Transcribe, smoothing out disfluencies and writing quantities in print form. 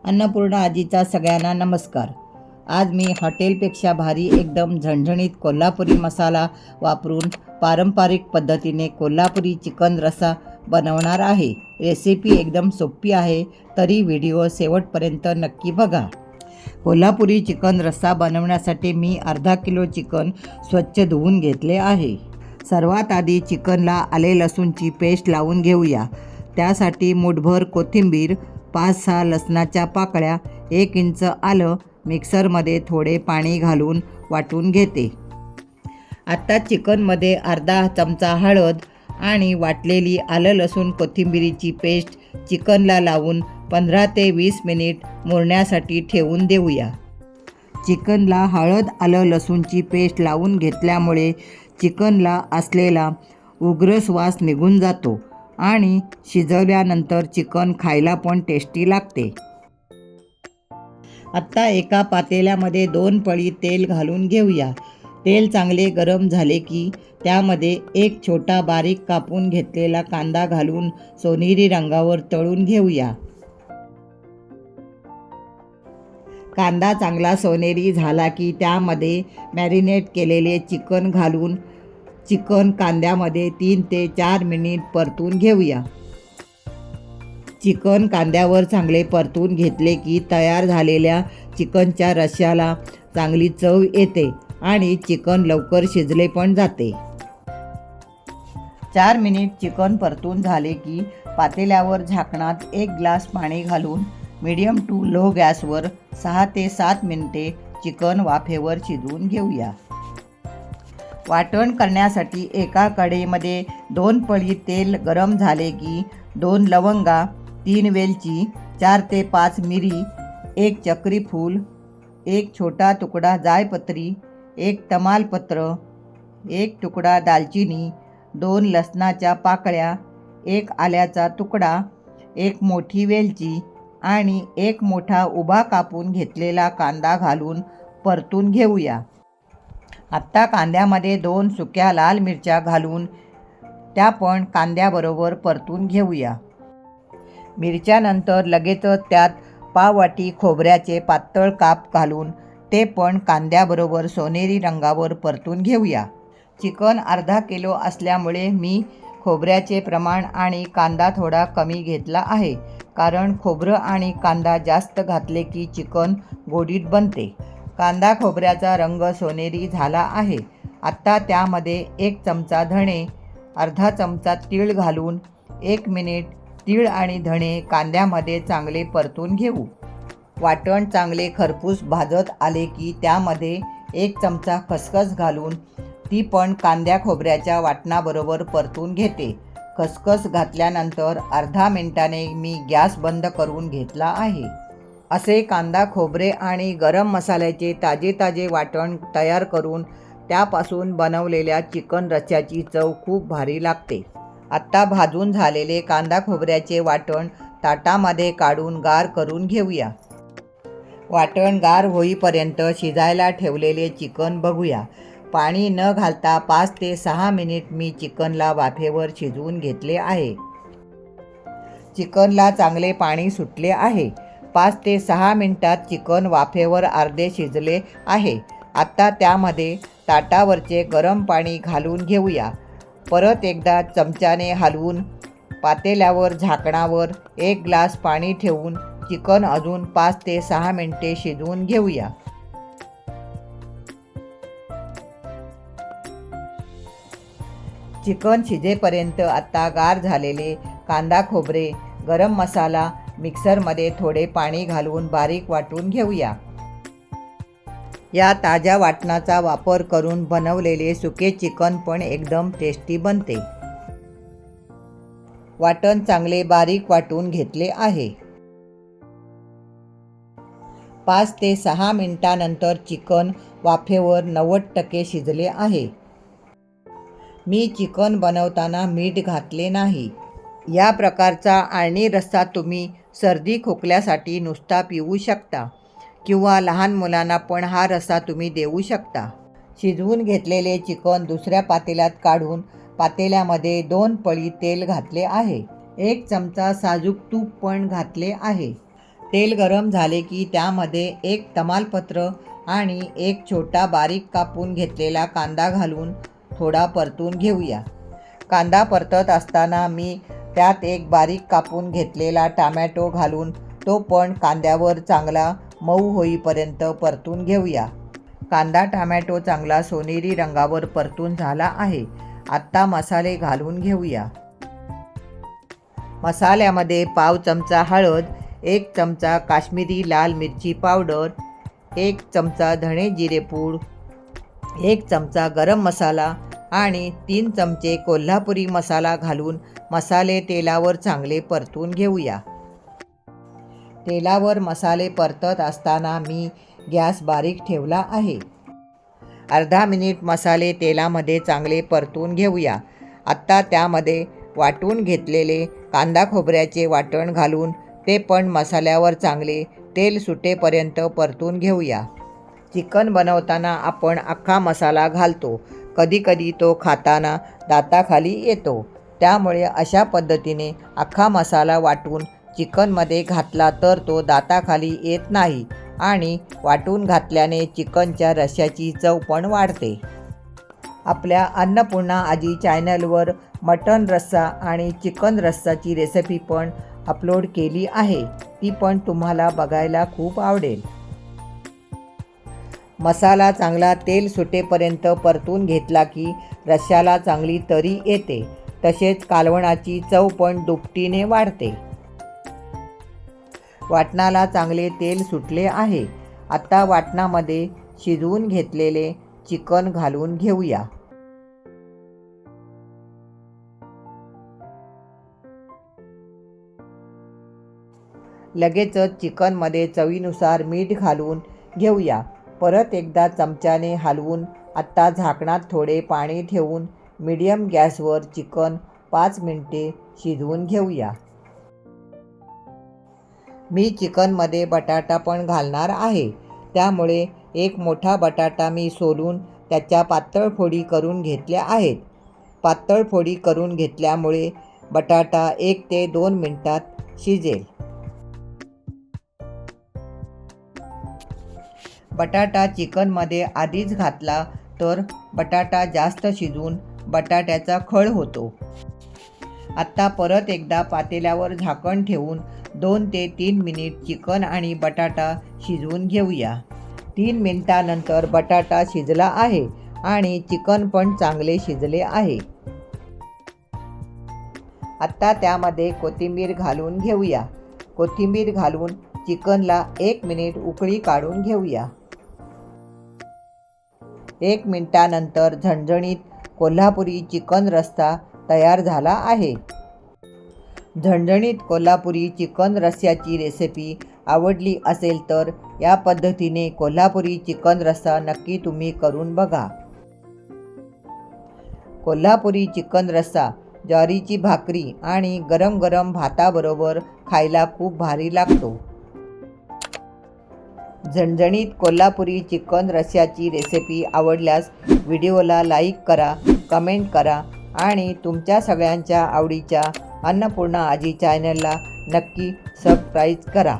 अन्नपूर्णा आजीचा सगळ्यांना नमस्कार। आज मी हॉटेलपेक्षा भारी एकदम झणझणीत कोल्हापुरी मसाला वापरून पारंपरिक पद्धतीने कोल्हापुरी चिकन रस्सा बनवणार आहे। रेसिपी एकदम सोपी आहे, तरी व्हिडिओ शेवटपर्यंत नक्की बघा। कोल्हापुरी चिकन रस्सा बनवण्यासाठी मी अर्धा किलो चिकन स्वच्छ धुवून घेतले आहे। सर्वात आधी चिकनला आले लसूणची पेस्ट लावून घेऊया। त्यासाठी मुठभर कोथिंबीर, 5-6 लसणाच्या पाकळ्या, 1 इंच आलं मिक्सरमध्ये थोडे पाणी घालून वाटून घेते। आता चिकनमध्ये अर्धा चमचा हळद आणि वाटलेली आलं लसूण कोथिंबीरीची पेस्ट चिकनला लावून 15 ते 20 मिनिट मुरण्यासाठी ठेवून देऊया। चिकनला हळद आलं लसूणची पेस्ट लावून घेतल्यामुळे चिकनला असलेला उग्र वास निघून जातो आणि शिजवल्यानंतर चिकन खायला पण टेस्टी लागते। आता एका पातेल्यामध्ये 2 पळी तेल घालून घेऊया। तेल चांगले गरम झाले की त्यामध्ये एक छोटा बारीक कापून घेतलेला कांदा घालून सोनेरी रंगावर तळून घेऊया। कांदा चांगला सोनेरी झाला की त्यामध्ये मॅरिनेट केलेले चिकन घालून चिकन कांद्यामध्ये 3 ते 4 मिनिट परतून घेऊया। चिकन कांद्यावर चांगले परतून घेतले की तयार झालेल्या चिकनच्या रश्श्याला चांगली चव येते आणि चिकन लवकर शिजले पण जाते। 4 मिनिट चिकन परतून झाले की पातेल्यावर झाकणात 1 ग्लास पाणी घालून मीडियम टू लो गॅसवर 6 ते 7 मिनिटे चिकन वाफेवर शिजवून घेऊया। वाटण करण्यासाठी एका कढईमध्ये 2 पळी तेल गरम झाले की 2 लवंगा, 3 वेलची, 4 ते 5 मिरी, 1 चक्री फूल, 1 छोटा तुकडा जायपत्री, 1 तमालपत्र, 1 तुकडा दालचिनी, 2 लसणाच्या पाकळ्या, 1 आल्याचा तुकडा, 1 मोठी वेलची आणि 1 मोठा उभा कापून घेतलेला कांदा घालून परतून घेऊया। आत्ता कांद्यामध्ये 2 सुक्या लाल मिरच्या घालून त्या पण कांद्याबरोबर परतून घेऊया। मिरच्यानंतर लगेचच त्यात पाववाटी खोबऱ्याचे पातळ काप घालून ते पण कांद्याबरोबर सोनेरी रंगावर परतून घेऊया। चिकन अर्धा किलो असल्यामुळे मी खोबऱ्याचे प्रमाण आणि कांदा थोडा कमी घेतला आहे, कारण खोबरं आणि कांदा जास्त घातले की चिकन गोडीत बनते। कांदा खोबऱ्याचा रंग सोनेरी झाला आहे। आता त्यामध्ये 1 चमचा धणे, अर्धा चमचा तीळ घालून 1 मिनिट तीळ आणि धणे कांद्यामध्ये चांगले परतून घेऊ। वाटण चांगले खरपूस भाजत आले की त्यामध्ये 1 चमचा खसखस घालून ती पण कांद्या खोबऱ्याच्या वाटणाबरोबर परतून घेते। खसखस घातल्यानंतर अर्धा मिनिटाने मी गॅस बंद करून घेतला आहे। असे कांदा खोबरे आणि गरम मसाल्याचे ताजे वाटण तयार करून त्यापासून बनवलेल्या चिकन रस्स्याची चव खूप भारी लागते। आत्ता भाजून झालेले कांदा खोबऱ्याचे वाटण ताटामध्ये काढून गार करून घेऊया। वाटण गार होईपर्यंत शिजायला ठेवलेले चिकन बघूया। पाणी न घालता 5 ते 6 मिनिट मी चिकनला वाफेवर शिजवून घेतले आहे। चिकनला चांगले पाणी सुटले आहे। 5 ते 6 मिनिटात चिकन वाफेवर अर्धे शिजले आहे। आता त्यामध्ये ताटावरचे गरम पाणी घालून घेऊया। परत एकदा चमच्याने हलवून पातेल्यावर झाकणावर 1 ग्लास पाणी ठेवून चिकन अजून 5 ते 6 मिनिटे शिजवून घेऊया। चिकन शिजेपर्यंत आता गार झालेले कांदा खोबरे, गरम मसाला मिक्सरमध्ये थोडे पाणी घालून बारीक वाटून घेऊया। या ताज्या वाटणाचा वापर करून बनवलेले सुके चिकन पण एकदम टेस्टी बनते। वाटण चांगले बारीक वाटून घेतले आहे। 5 ते 6 मिनिटांनंतर चिकन वाफेवर 90% शिजले आहे। मी चिकन बनवताना मीठ घातले नाही। या प्रकारचा आळणी रस्सा तुम्ही सर्दी खोकल्यासाठी नुसता पिऊ शकता किंवा लहान मुलांना पण हा रस्सा तुम्ही देऊ शकता। शिजवून घेतलेले चिकन दुसऱ्या पातेल्यात काढून पातेल्यामध्ये 2 पळी तेल घातले आहे। 1 चमचा साजूक तूप पण घातले आहे। तेल गरम झाले की त्यामध्ये एक तमालपत्र आणि एक छोटा बारीक कापून घेतलेला कांदा घालून थोडा परतून घेऊया. कांदा परतत असताना मी त्यात एक बारीक कापून घेतलेला टोमॅटो घालून तो पण कांद्यावर चांगला मऊ होईपर्यंत परतून घेऊया. कांदा टोमॅटो चांगला सोनेरी रंगावर परतून झाला आहे. आत्ता मसाले घालून घेऊया. मसाल्यामध्ये पाव चमचा हळद, 1 चमचा काश्मीरी लाल मिरची पावडर, 1 चमचा धणे जिरे पूड, 1 चमचा गरम मसाला आणि 3 चमचे कोल्हापुरी मसाला घालून मसाले तेलावर चांगले परतून घेऊया. तेलावर मसाले परतत असताना मी गॅस बारीक ठेवला आहे. अर्धा मिनिट मसाले तेलामध्ये चांगले परतून घेऊया. आत्ता त्यामध्ये वाटून घेतलेले कांदा खोबऱ्याचे वाटण घालून ते पण मसाल्यावर चांगले तेल सुटेपर्यंत परतून घेऊया. चिकन बनवताना आपण अख्खा मसाला घालतो. कधीकधी तो खाताना दाताखाली येतो. त्यामुळे अशा पद्धतीने अख्खा मसाला वाटून चिकनमध्ये घातला तर तो दाताखाली येत नाही आणि वाटून घातल्याने चिकनच्या रश्श्याची चव पण वाढते. आपल्या अन्नपूर्णा आजी चॅनलवर मटण रस्सा आणि चिकन रस्साची रेसिपी पण अपलोड केली आहे. ती पण तुम्हाला बघायला खूप आवडेल. मसाला चांगला तेल सुटेपर्यंत परतून घेतला की रश्श्याला चांगली तरी येते. तसेच कालवणाची चव पण दुपटीने वाढते. वाटणाला चांगले तेल सुटले आहे. आता वाटणामध्ये शिजवून घेतलेले चिकन घालून घेऊया. लगेचच चिकनमध्ये चवीनुसार मीठ घालून घेऊया. परत एकदा चमच्याने हलवून आत्ता झाकणात थोडे पाणी ठेवून मीडियम गॅसवर चिकन 5 मिनिटे शिजवून घेऊया. मी चिकनमध्ये बटाटा पण घालणार आहे. त्यामुळे एक मोठा बटाटा मी सोलून त्याच्या पातळ फोडी करून घेतल्या आहेत. पातळ फोडी करून घेतल्यामुळे बटाटा 1 ते 2 मिनिटात शिजेल. बटाटा चिकनमध्ये आधीच घातला तर बटाटा जास्त शिजून बटाट्याचा खळ होतो. आत्ता परत एकदा पातेल्यावर झाकण ठेवून 2 ते 3 मिनिट चिकन आणि बटाटा शिजवून घेऊया. 3 मिनिटानंतर बटाटा शिजला आहे आणि चिकन पण चांगले शिजले आहे. आत्ता त्यामध्ये कोथिंबीर घालून घेऊया. कोथिंबीर घालून चिकनला 1 मिनिट उकळी काढून घेऊया. 1 मिनिटानंतर झणझणीत कोल्हापुरी चिकन रस्सा तयार झाला आहे. झणझणीत कोल्हापुरी चिकन रस्स्याची रेसिपी आवडली असेल तर या पद्धतीने कोल्हापुरी चिकन रस्सा नक्की तुम्ही करून बघा. कोल्हापुरी चिकन रस्सा ज्वारीची भाकरी आणि गरम गरम भाताबरोबर खायला खूप भारी लागतो. झणझणीत कोल्हापुरी चिकन रस्स्याची रेसिपी आवडल्यास व्हिडिओला लाईक करा, कमेंट करा आणि तुमच्या सगळ्यांच्या आवडीच्या अन्नपूर्णा आजी चॅनलला नक्की सबस्क्राईब करा.